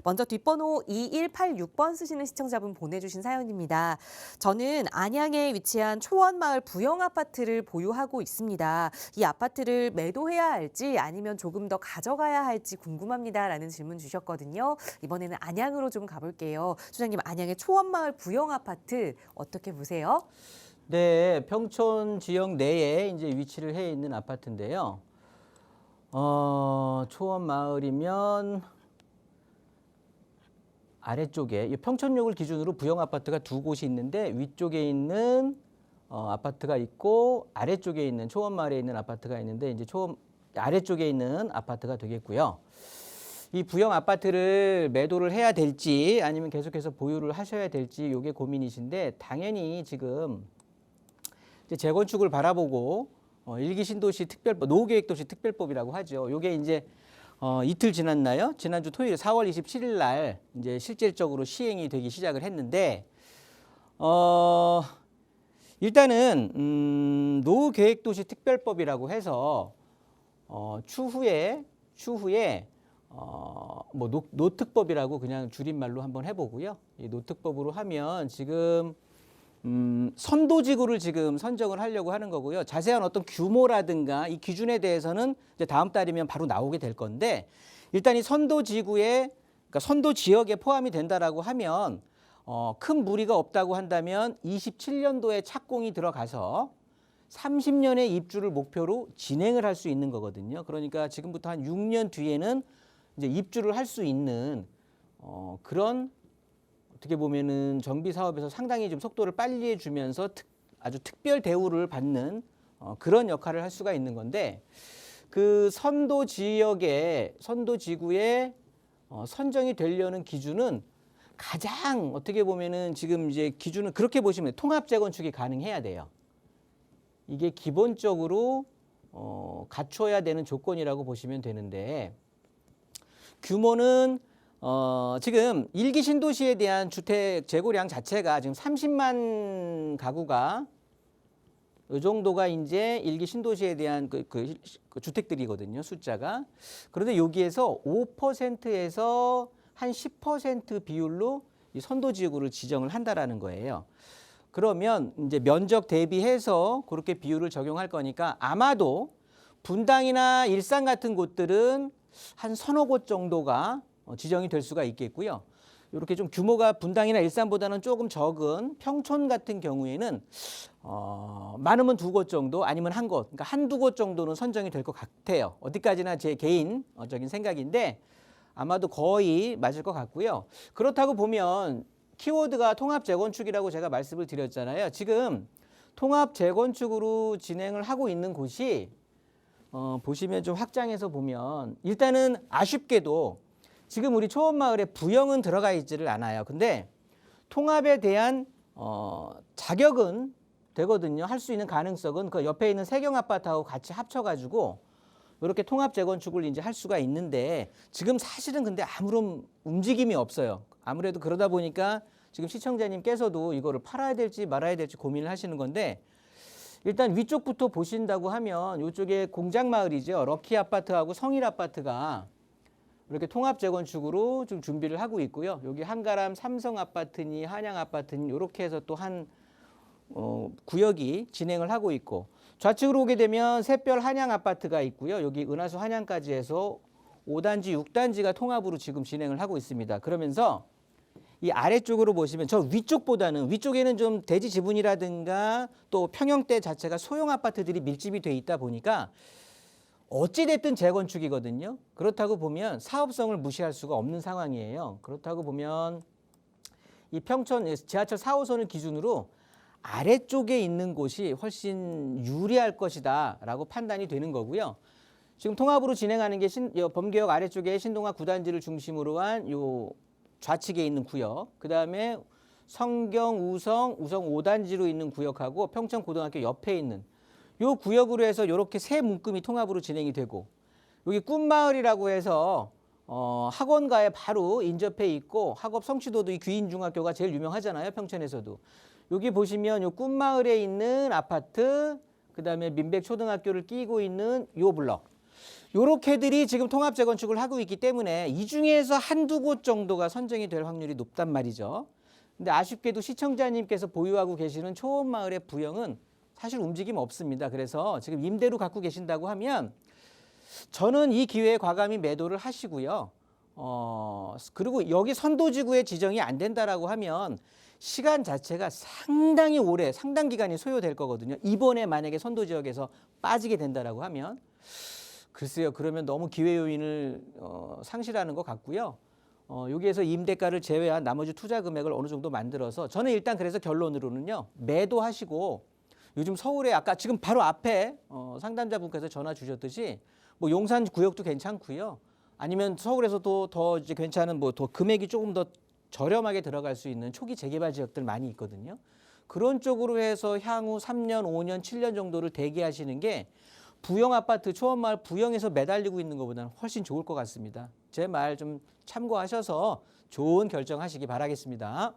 먼저 뒷번호 2186번 쓰시는 시청자분 보내주신 사연입니다. 저는 안양에 위치한 초원마을 부영 아파트를 보유하고 있습니다. 이 아파트를 매도해야 할지 아니면 조금 더 가져가야 할지 궁금합니다. 라는 질문 주셨거든요. 이번에는 안양으로 좀 가볼게요. 소장님, 안양의 초원마을 부영 아파트 어떻게 보세요? 네, 평촌 지역 내에 이제 위치를 해 있는 아파트인데요. 초원 마을이면 아래쪽에 이 평촌역을 기준으로 부영 아파트가 두 곳이 있는데 위쪽에 있는 아파트가 있고 아래쪽에 있는 초원 마을에 있는 아파트가 있는데 이제 아래쪽에 있는 아파트가 되겠고요. 이 부영 아파트를 매도를 해야 될지 아니면 계속해서 보유를 하셔야 될지 이게 고민이신데 당연히 지금 이제 재건축을 바라보고 일기 신도시 특별법, 노후계획도시 특별법이라고 하죠. 요게 이제 이틀 지났나요? 지난주 토요일 4월 27일 날 이제 실질적으로 시행이 되기 시작을 했는데 일단은 노후계획도시 특별법이라고 해서 추후에 뭐 노특법이라고 그냥 줄임말로 한번 해보고요. 이 노특법으로 하면 지금 선도지구를 지금 선정을 하려고 하는 거고요. 자세한 어떤 규모라든가 이 기준에 대해서는 이제 다음 달이면 바로 나오게 될 건데 일단 이 선도지구에 그러니까 선도지역에 포함이 된다라고 하면 큰 무리가 없다고 한다면 27년도에 착공이 들어가서 30년의 입주를 목표로 진행을 할 수 있는 거거든요. 그러니까 지금부터 한 6년 뒤에는 이제 입주를 할 수 있는 그런 어떻게 보면은 정비 사업에서 상당히 좀 속도를 빨리 해주면서 아주 특별 대우를 받는 그런 역할을 할 수가 있는 건데 그 선도 지구에 선정이 되려는 기준은 가장 어떻게 보면은 지금 이제 기준은 그렇게 보시면 통합 재건축이 가능해야 돼요. 이게 기본적으로 갖춰야 되는 조건이라고 보시면 되는데 규모는 지금 일기 신도시에 대한 주택 재고량 자체가 지금 30만 가구가 이 정도가 이제 일기 신도시에 대한 그 주택들이거든요, 숫자가. 그런데 여기에서 5%에서 한 10% 비율로 이 선도지구를 지정을 한다라는 거예요. 그러면 이제 면적 대비해서 그렇게 비율을 적용할 거니까 아마도 분당이나 일산 같은 곳들은 한 서너 곳 정도가 지정이 될 수가 있겠고요. 이렇게 좀 규모가 분당이나 일산보다는 조금 적은 평촌 같은 경우에는 많으면 두 곳 정도 아니면 한 곳, 그러니까 한두 곳 정도는 선정이 될 것 같아요. 어디까지나 제 개인적인 생각인데 아마도 거의 맞을 것 같고요. 그렇다고 보면 키워드가 통합 재건축이라고 제가 말씀을 드렸잖아요. 지금 통합 재건축으로 진행을 하고 있는 곳이 보시면 좀 확장해서 보면 일단은 아쉽게도 지금 우리 초원마을에 부영은 들어가 있지를 않아요. 근데 통합에 대한 자격은 되거든요. 할 수 있는 가능성은 그 옆에 있는 세경 아파트하고 같이 합쳐가지고 이렇게 통합 재건축을 이제 할 수가 있는데 지금 사실은 근데 아무런 움직임이 없어요. 아무래도 그러다 보니까 지금 시청자님께서도 이거를 팔아야 될지 말아야 될지 고민을 하시는 건데 일단 위쪽부터 보신다고 하면 이쪽에 공장마을이죠. 럭키 아파트하고 성일 아파트가 이렇게 통합 재건축으로 좀 준비를 하고 있고요. 여기 한가람 삼성 아파트니 한양 아파트니 이렇게 해서 또 한 구역이 진행을 하고 있고 좌측으로 오게 되면 샛별 한양 아파트가 있고요. 여기 은하수 한양까지 해서 5단지, 6단지가 통합으로 지금 진행을 하고 있습니다. 그러면서 이 아래쪽으로 보시면 저 위쪽에는 좀 대지 지분이라든가 또 평형대 자체가 소형 아파트들이 밀집이 돼 있다 보니까 어찌됐든 재건축이거든요. 그렇다고 보면 사업성을 무시할 수가 없는 상황이에요. 그렇다고 보면 이 평촌 지하철 4호선을 기준으로 아래쪽에 있는 곳이 훨씬 유리할 것이다 라고 판단이 되는 거고요. 지금 통합으로 진행하는 게 범계역 아래쪽에 신동아 9단지를 중심으로 한 요 좌측에 있는 구역, 그 다음에 성경, 우성 5단지로 있는 구역하고 평촌고등학교 옆에 있는 요 구역으로 해서 이렇게 세 문금이 통합으로 진행이 되고 여기 꿈마을이라고 해서 학원가에 바로 인접해 있고 학업 성취도도 이 귀인중학교가 제일 유명하잖아요. 평촌에서도. 여기 보시면 요 꿈마을에 있는 아파트, 그 다음에 민백초등학교를 끼고 있는 요 블럭. 요렇게들이 지금 통합 재건축을 하고 있기 때문에 이 중에서 한두 곳 정도가 선정이 될 확률이 높단 말이죠. 근데 아쉽게도 시청자님께서 보유하고 계시는 초원마을의 부영은 사실 움직임 없습니다. 그래서 지금 임대로 갖고 계신다고 하면 저는 이 기회에 과감히 매도를 하시고요. 그리고 여기 선도지구에 지정이 안 된다라고 하면 시간 자체가 상당히 오래, 상당 기간이 소요될 거거든요. 이번에 만약에 선도지역에서 빠지게 된다라고 하면 글쎄요, 그러면 너무 기회 요인을 상실하는 것 같고요. 여기에서 임대가를 제외한 나머지 투자 금액을 어느 정도 만들어서 저는 일단 그래서 결론으로는요, 매도하시고 요즘 서울에 아까 지금 바로 앞에 상담자분께서 전화 주셨듯이 뭐 용산 구역도 괜찮고요. 아니면 서울에서도 더 이제 괜찮은 뭐 더 금액이 조금 더 저렴하게 들어갈 수 있는 초기 재개발 지역들 많이 있거든요. 그런 쪽으로 해서 향후 3년, 5년, 7년 정도를 대기하시는 게 부영 아파트, 초원마을 부영에서 매달리고 있는 것보다는 훨씬 좋을 것 같습니다. 제 말 좀 참고하셔서 좋은 결정하시기 바라겠습니다.